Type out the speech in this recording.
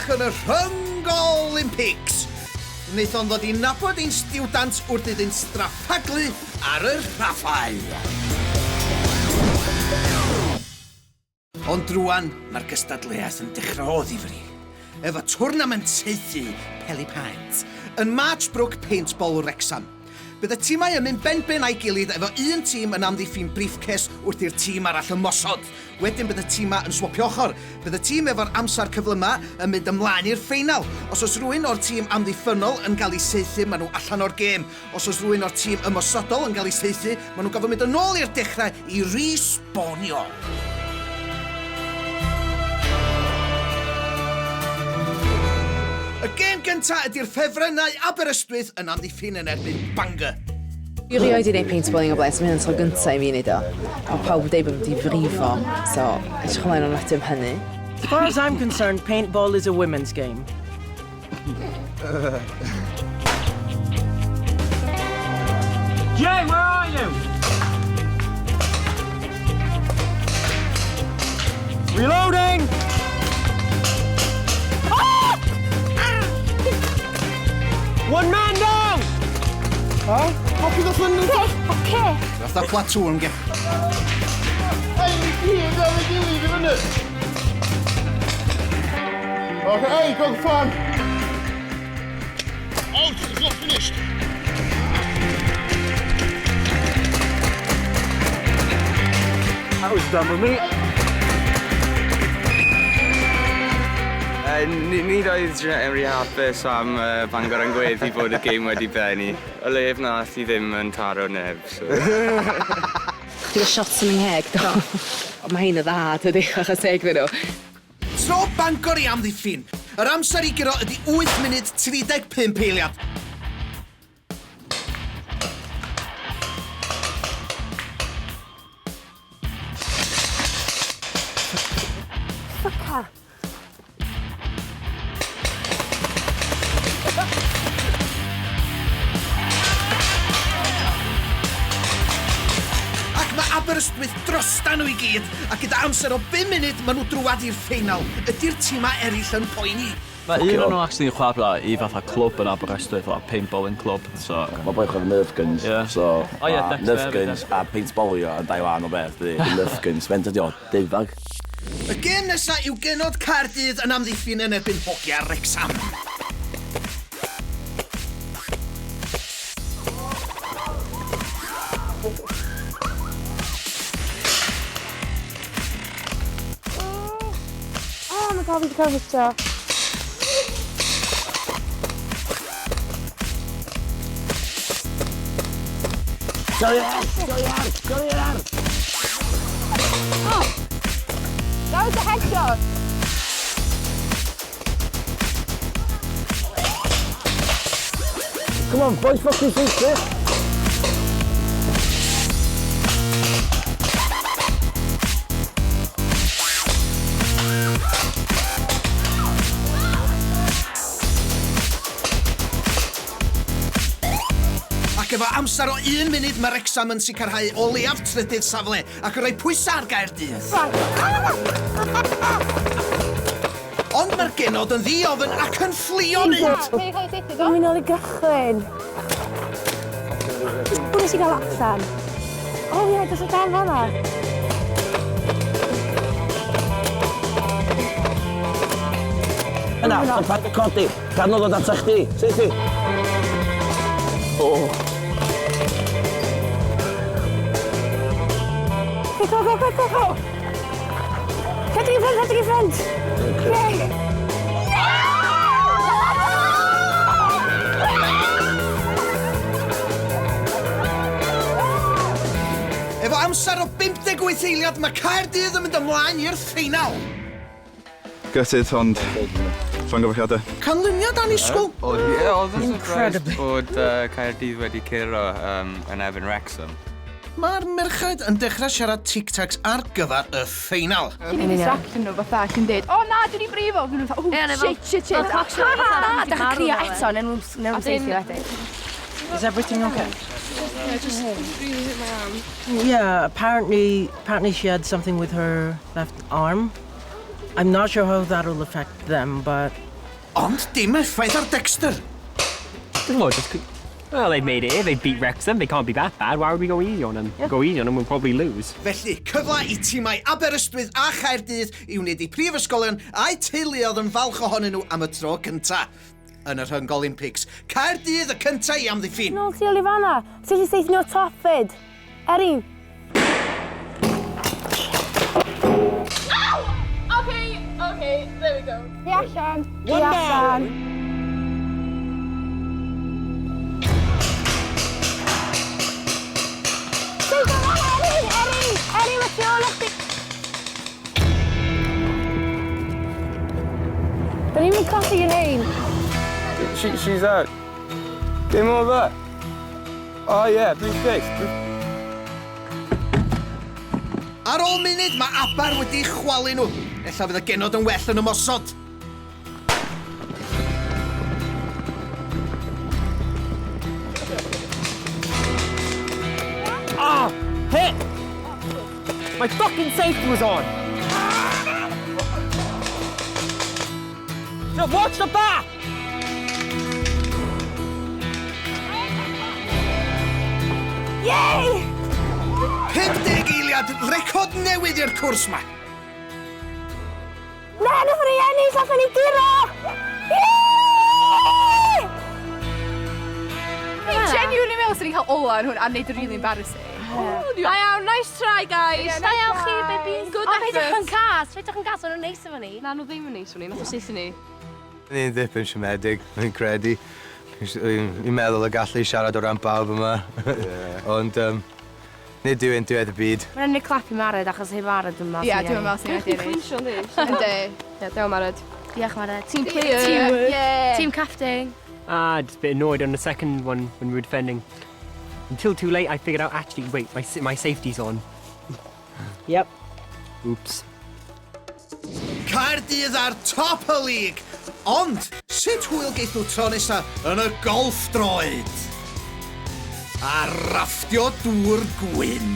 Dilynnwch yn y Rhyng-golympics. Wnaethon ddod i nabod ein stiwdant wrth iddynt straffaglu ar y rhaffael. Ond rwan, mae'r gystadleuaeth yn dechrau o ddifri. Efo twrnament saethu Peli Paint yn Marchbrook Paintball Wrexham. Bydd y tîmau yn mynd ben a'i gilydd efo un tîm yn amddiffyn briefcase wrth i'r tîm arall ymosod. Wedyn bydd y tîmau yn swopio ochr. Bydd y tîm efo'r amser cyflyma yn mynd ymlaen i'r ffeinal. Os oes rhywun o'r tîm amddiffynol yn cael ei saethu, maen nhw allan o'r gêm. Os oes rhywun o'r tîm ymosodol yn cael ei saethu, maen nhw'n gofyn mynd yn ôl i'r dechrau i respawnio. Y gêm gyntaf ydy'r ffefrynnau Aberystwyth yn amddiffyn yn erbyn Bangor. Dwi rioed wedi gwneud paintballing o blaen, so mae'n tro gyntaf i fi wneud o. Mae pawb yn dweud bod wedi frifo, so edrych ymlaen o'n ateb hynny. As far as I'm concerned, paintball is a women's game. Jay, where are you? Reloading! One man down! Huh? Hoppy the thunder? Okay. That's that platoon, get. Hey, leave it in it. Okay, hey, go fun. Oh, it's not finished. That was done with me. Ni roedd rhy hapus am Bangor yn gweddi bod y gêm wedi benni. O lef nath I ddim yn taro neb. Dwi'n shots yn ngheg, do. Ond mae hyn y dda, dydy, achos teg fe nhw. Tro Bangor I amddiffyn. Yr amser I gyro ydy 8 munud 35 eiliad. Fucker. Aberystwyth drostan nhw I gyd, a gyda amser o 5 munud maen nhw drwad i'r ffeinal. Ydy'r tîmau eraill yn poeni. Mae un o'n nhw actually yn chwarae I fatha clwb yn Aberystwyth, fatha paintballing club. So. Mae boi chwarae Nerf guns, so Nerf guns a paintballio yn dau wan o beth. Nerf guns, fe'n dydi o, deifag. Y gêm nesaf yw genod Caerdydd yn amddiffyn yn erbyn hogia Wrexham. Oh my god, we can go picture. Go here! Oh! That was a headshot! Come on, boys, fucking feet, eh? Ac efo amser o 1 munud mae Wrexham yn sicrhau o leiaf trydydd safle ac yn rhoi pwysau ar Gaerdydd. Ond mae'r genod yn ddi-ofyn ac yn fflio mynd. Dwi'n ôl I gychwyn. Pwy nes I gael allan? O ie, dros y dan fan'na. Yna, yn paid y codi. Gan o ddod ata chdi. Seithi. O. Go! Rhaid i ffrind! Okay. Efo amser o 58 eiliad mae Caerdydd yn mynd ymlaen i'r ffeinal. Gutted, ond llongyfarchiadau. Canlyniad annisgwyl. Oedd yn surprised bod Caerdydd wedi curo yn erbyn Wrexham. Mae'r merched yn dechrau siarad tic-tacs ar gyfer y ffeinal. Cyn I distraction nhw fatha, cyn dweud, o na, dwi'n I brifo. Dwi'n fatha, shit. Na, da crio eto, newn nhw'n seithi wedyn. Is everything okay? Yeah, just really hit my arm. Yeah, apparently she had something with her left arm. I'm not sure how that'll affect them, but Ond dim effaith ar Dexter. Well, they've made it here. They've beat Wrexham. They can't be that bad. Why would we go easy on them? Go easy on them, we'll probably lose. Felly, cyfle I tîmau Aberystwyth a Chaerdydd i wneud eu prifysgolion a'i teuluodd yn falch ohonyn nhw am y tro cynta yn y Rhyng-golympics. Caerdydd y cynta i amddiffyn. Nôl ti oli fanna. Ti'n seithio nhw top fyd. Eri. Okay, there we go. Di allan. Di allan. Eri, mae ti ôl chdi. Da ni'n mynd colli yn ein. She's out. Game over. Oh yeah, blue fix. Ar ôl munud, mae Abar wedi chwalu nhw. Ella fydd y genod yn well yn ymosod. Ah! Hit! My fucking safety was on! So watch the back! Yay! 50 eiliad, record newydd i'r cwrs ma. Na, nath ni ennill, nath ni giro! Fi'n genuinely meddwl sy'n ni'n cael ola yn hwn a wneud yn really embarrassing. Da iawn, nice try guys. Da iawn chi, babies. Good effort. Rhaidwch yn cas, o'n neis efo ni. Na, nhw ddim yn neis o'n ni, nath o syth i ni. Ni'n ddipyn siomedig, fi'n credu. Fi'n meddwl y gallu siarad o ran bawb yma. Ond, nid yw un diwedd y byd. Mae'n ennig clap i Mared achos hef Mared yma. Ie, dwi'n meddwl sy'n wedi ennill. Clincio, di. Yndi. Ie, dew Mared. Diolch Mared. Team player. Team captain. Just a bit annoyed on the second one when we were defending. Until too late, I figured out, actually, wait, my safety's on. Yep. Oops. Caerdydd ar top y lig. Ond, sut hwyl geith nhw tro nesa yn y golf droed? A rafftio dŵr gwyn.